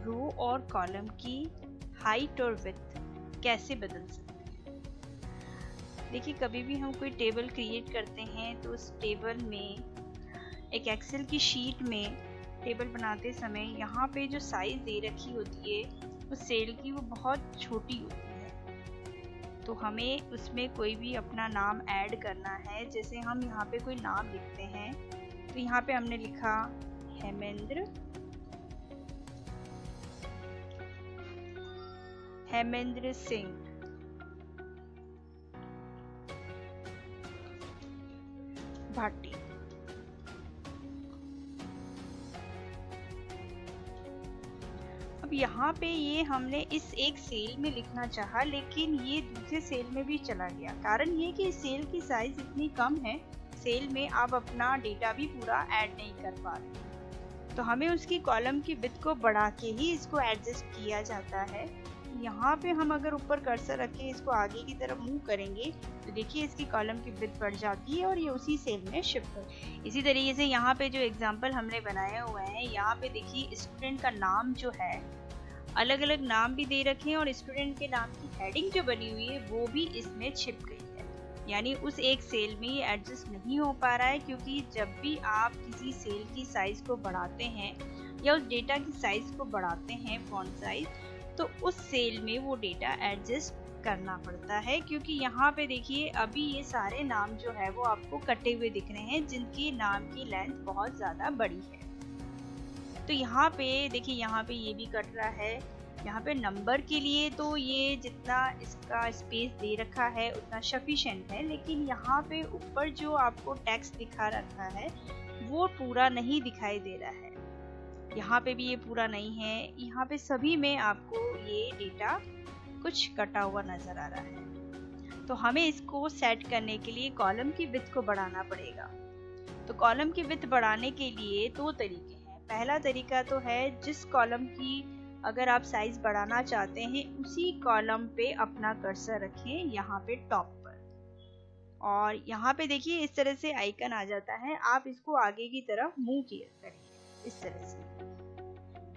रो और कॉलम की हाइट और विड्थ कैसे बदल सकते हैं। देखिए, कभी भी हम कोई टेबल क्रिएट करते हैं तो उस टेबल में, एक एक्सेल की शीट में टेबल बनाते समय यहाँ पे जो साइज दे रखी होती है उस सेल की, वो बहुत छोटी होती है। तो हमें उसमें कोई भी अपना नाम ऐड करना है। जैसे हम यहाँ पे कोई नाम लिखते हैं, तो यहाँ पे हमने लिखा हेमेंद्र सिंह भाटी। अब यहाँ पे ये हमने इस एक सेल में लिखना चाहा, लेकिन ये दूसरे सेल में भी चला गया। कारण ये कि इस सेल की साइज इतनी कम है, सेल में आप अपना डेटा भी पूरा ऐड नहीं कर पा रहे। तो हमें उसकी कॉलम की विड्थ को बढ़ा के ही इसको एडजस्ट किया जाता है। यहाँ पे हम अगर ऊपर कर्सर रख के इसको आगे की तरफ मूव करेंगे तो देखिए इसकी कॉलम की विड्थ बढ़ जाती है और ये उसी सेल में शिफ्ट हो। इसी तरीके से यहाँ पे जो एग्जांपल हमने बनाए हुए हैं, यहाँ पे देखिए स्टूडेंट का नाम जो है, अलग अलग नाम भी दे रखे हैं और स्टूडेंट के नाम की हेडिंग जो बनी हुई है वो भी इसमें छिप गई है। यानी उस एक सेल में ये एडजस्ट नहीं हो पा रहा है, क्योंकि जब भी आप किसी सेल की साइज को बढ़ाते हैं या उस डेटा की साइज को बढ़ाते हैं, फॉन्ट साइज, तो उस सेल में वो डेटा एडजस्ट करना पड़ता है। क्योंकि यहाँ पे देखिए अभी ये सारे नाम जो है वो आपको कटे हुए दिख रहे हैं, जिनकी नाम की लेंथ बहुत ज़्यादा बड़ी है। तो यहाँ पे देखिए, यहाँ पे ये भी कट रहा है। यहाँ पे नंबर के लिए तो ये जितना इसका स्पेस दे रखा है उतना सफिशिएंट है, लेकिन यहाँ पे ऊपर जो आपको टेक्स्ट दिखा रखा है वो पूरा नहीं दिखाई दे रहा है। यहाँ पे भी ये पूरा नहीं है। यहाँ पे सभी में आपको ये डेटा कुछ कटा हुआ नजर आ रहा है। तो हमें इसको सेट करने के लिए कॉलम की विड्थ को बढ़ाना पड़ेगा। तो कॉलम की विड्थ बढ़ाने के लिए दो तरीके हैं। पहला तरीका तो है, जिस कॉलम की अगर आप साइज बढ़ाना चाहते हैं उसी कॉलम पे अपना कर्सर रखें, यहाँ पे टॉप पर, और यहाँ पे देखिए इस तरह से आइकन आ जाता है। आप इसको आगे की तरफ मूव करें इस तरह से।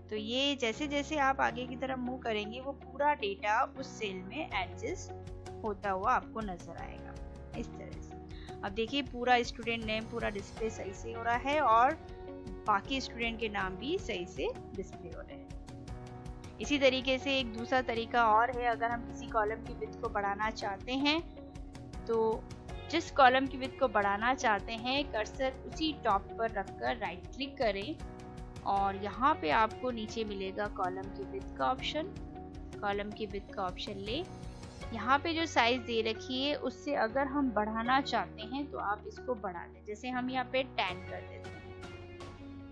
तो ये जैसे जैसे आप आगे की तरफ मूव करेंगे वो पूरा डेटा उस सेल में एडजस्ट होता हुआ आपको नजर आएगा इस तरह से। अब देखिए पूरा स्टूडेंट नेम पूरा डिस्प्ले सही से हो रहा है और बाकी स्टूडेंट के नाम भी सही से डिस्प्ले हो रहे हैं। इसी तरीके से एक दूसरा तरीका और है, अगर हम किसी कॉलम की विड्थ को बढ़ाना चाहते हैं तो जिस कॉलम की विड्थ को बढ़ाना चाहते हैं कर्सर उसी टॉप पर रखकर राइट क्लिक करें और यहाँ पे आपको नीचे मिलेगा कॉलम की विड्थ का ऑप्शन। कॉलम की विड्थ का ऑप्शन ले, यहाँ पे जो साइज दे रखी है उससे अगर हम बढ़ाना चाहते हैं तो आप इसको बढ़ा दें। जैसे हम यहाँ पे 10 कर देते हैं,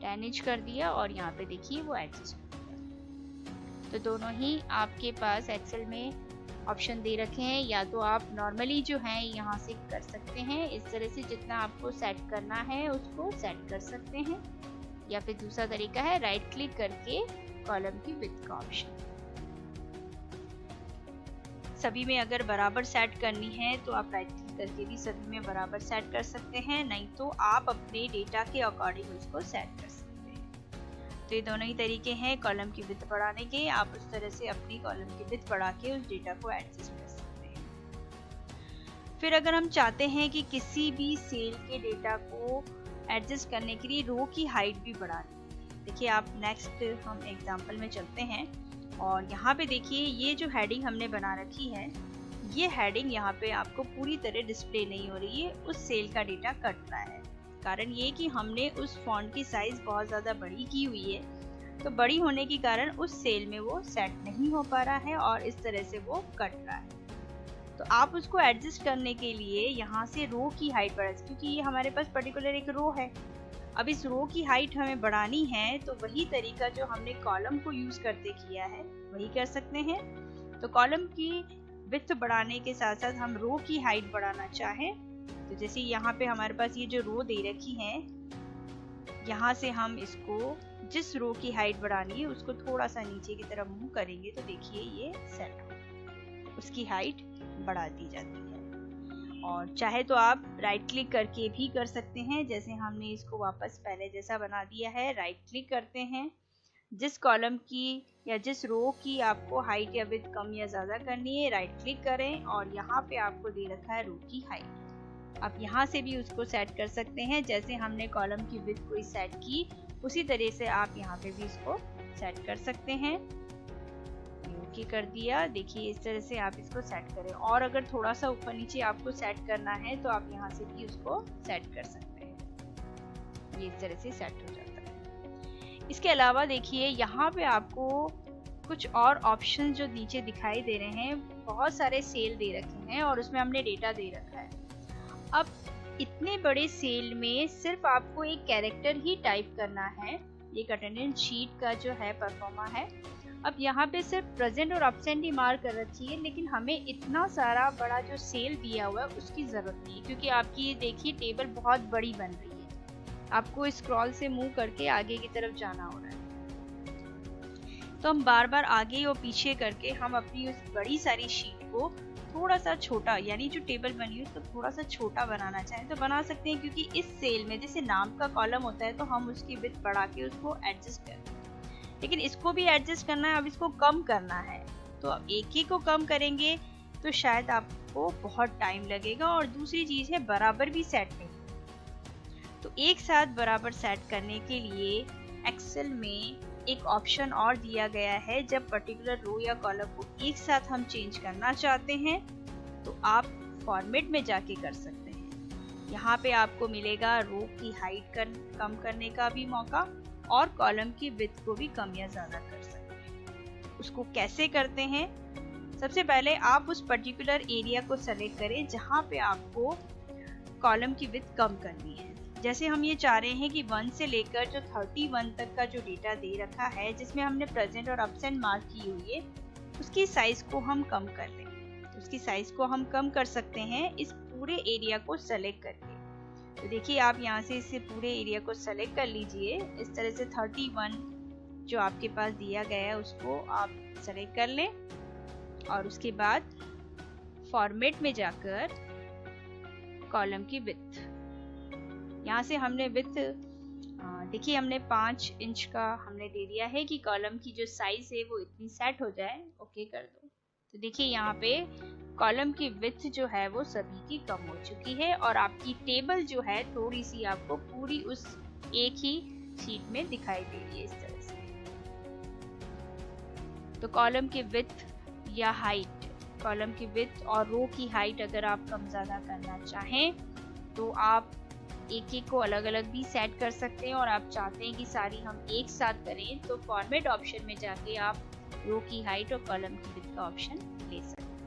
10 इंच कर दिया और यहाँ पे देखिए वो एडजस्ट हो गया। तो दोनों ही आपके पास एक्सेल में ऑप्शन दे रखे हैं। या तो आप नॉर्मली जो है यहाँ से कर सकते हैं, इस तरह से जितना आपको सेट करना है उसको सेट कर सकते हैं, या फिर दूसरा तरीका है राइट क्लिक करके कॉलम की विड्थ का ऑप्शन। सभी में अगर बराबर सेट करनी है तो आप राइट क्लिक करके भी सभी में बराबर सेट कर सकते हैं, नहीं तो आप अपने डेटा के अकॉर्डिंग उसको सेट कर सकते हैं। तो ये दोनों ही तरीके हैं कॉलम की विड्थ बढ़ाने के। आप उस तरह से अपनी कॉलम की विड्थ बढ़ा के उस डेटा को एडजस्ट कर सकते हैं। फिर अगर हम चाहते हैं कि किसी भी सेल के डेटा को एडजस्ट करने के लिए रो की हाइट भी बढ़ानी, देखिए आप नेक्स्ट हम एग्जांपल में चलते हैं और यहाँ पे देखिए ये जो हेडिंग हमने बना रखी है, ये हेडिंग यहाँ पे आपको पूरी तरह डिस्प्ले नहीं हो रही है, उस सेल का डेटा कट रहा है। कारण ये कि हमने उस फॉन्ट की साइज बहुत ज़्यादा बड़ी की हुई है, तो बड़ी होने के कारण उस सेल में वो सेट नहीं हो पा रहा है और इस तरह से वो कट रहा है। तो आप उसको एडजस्ट करने के लिए यहाँ से रो की हाइट बढ़ा, क्योंकि ये हमारे पास पर्टिकुलर एक रो है। अब इस रो की हाइट हमें बढ़ानी है तो वही तरीका जो हमने कॉलम को यूज करते किया है वही कर सकते हैं। तो कॉलम की विड्थ बढ़ाने के साथ साथ हम रो की हाइट बढ़ाना चाहें तो जैसे यहाँ पे हमारे पास ये जो रो दे रखी है, यहाँ से हम इसको जिस रो की हाइट बढ़ानी है उसको थोड़ा सा नीचे की तरफ मूव करेंगे तो देखिए ये सेट हो, उसकी हाइट बढ़ा दी जाती है। और चाहे तो आप राइट क्लिक करके भी कर सकते हैं, जैसे हमने इसको वापस पहले जैसा बना दिया है। राइट क्लिक करते हैं, जिस कॉलम की या जिस रो की आपको हाइट या विड्थ कम या ज़्यादा करनी है, राइट क्लिक करें और यहाँ पे आपको दे रखा है रो की हाइट। आप यहाँ से भी उसको सेट कर सकते हैं। जैसे हमने कॉलम की विड्थ को सेट की, उसी तरह से आप यहाँ पे भी इसको सेट कर सकते हैं। ओके कर दिया। देखिए इस तरह से आप इसको सेट करें, और अगर थोड़ा सा ऊपर नीचे आपको सेट करना है तो आप यहाँ से भी उसको सेट कर सकते हैं। ये इस तरह से सेट हो जाता है। इसके अलावा देखिए यहाँ पे आपको कुछ और ऑप्शन जो नीचे दिखाई दे रहे हैं, बहुत सारे सेल दे रखे हैं और उसमें हमने डेटा दे रखा है। अब इतने बड़े सेल में सिर्फ आपको एक कैरेक्टर ही टाइप करना है। एक अटेंडेंस शीट का जो है परफॉर्मा है। अब यहाँ पे सिर्फ प्रेजेंट और एब्सेंट ही मार्क कर रखी है, लेकिन हमें इतना सारा बड़ा जो सेल दिया हुआ है उसकी जरूरत नहीं है, क्योंकि आपकी ये देखिए टेबल बहुत बड़ी बन रही है। आपको स्क्रॉल से मूव करके आगे की तरफ जाना हो रहा है, तो हम बार बार आगे और पीछे करके हम अपनी उस बड़ी सारी शीट को थोड़ा सा छोटा, यानी जो टेबल बनी है उसको थोड़ा सा छोटा बनाना चाहें तो बना सकते हैं। क्योंकि इस सेल में जैसे नाम का कॉलम होता है तो हम उसकी विड्थ बढ़ा के उसको एडजस्ट करते हैं, लेकिन इसको भी एडजस्ट करना है। अब इसको कम करना है तो अब एक ही को कम करेंगे तो शायद आपको बहुत टाइम लगेगा। और दूसरी चीज है बराबर भी सेट नहीं, तो एक साथ बराबर सेट करने के लिए एक्सेल में एक ऑप्शन और दिया गया है। जब पर्टिकुलर रो या कॉलम को एक साथ हम चेंज करना चाहते हैं तो आप फॉर्मेट में जाके कर सकते हैं। यहाँ पे आपको मिलेगा रो की हाइट कम करने का भी मौका और कॉलम की विड्थ को भी कम या ज्यादा कर सकते हैं। उसको कैसे करते हैं? सबसे पहले आप उस पर्टिकुलर एरिया को सेलेक्ट करें जहाँ पे आपको कॉलम की विड्थ कम करनी है। जैसे हम ये चाह रहे हैं कि 1 से लेकर जो 31 तक का जो डेटा दे रखा है, जिसमें हमने प्रेजेंट और एब्सेंट मार्क की हुई है, उसकी साइज को हम कम कर लें। तो उसकी साइज को हम कम कर सकते हैं इस पूरे एरिया को सेलेक्ट करके। तो देखिए आप यहाँ से इस पूरे एरिया को सेलेक्ट कर लीजिए। इस तरह से 31 जो आपके पास दिया गया है उसको आप सेलेक्ट कर लें और उसके बाद फॉर्मेट में जाकर कॉलम की विड्थ, यहाँ से हमने विड्थ देखिए हमने 5 इंच का हमने दे दिया है कि कॉलम की जो साइज है वो इतनी सेट हो जाए। ओके कर दो। तो देखिए यहाँ पे कॉलम की विड्थ जो है वो सभी की कम हो चुकी है और आपकी टेबल जो है थोड़ी सी आपको पूरी उस एक ही शीट में दिखाई दे रही है इस तरह से। तो कॉलम की विड्थ या हाइट, कॉलम की विड्थ और रो की हाइट अगर आप कम ज़्यादा करना चाहें तो आप एक एक को अलग अलग भी सेट कर सकते हैं। और आप चाहते हैं कि सारी हम एक साथ करें तो फॉर्मेट ऑप्शन में जाके आप रो की हाइट और कॉलम की विड्थ का ऑप्शन ले सकते हैं।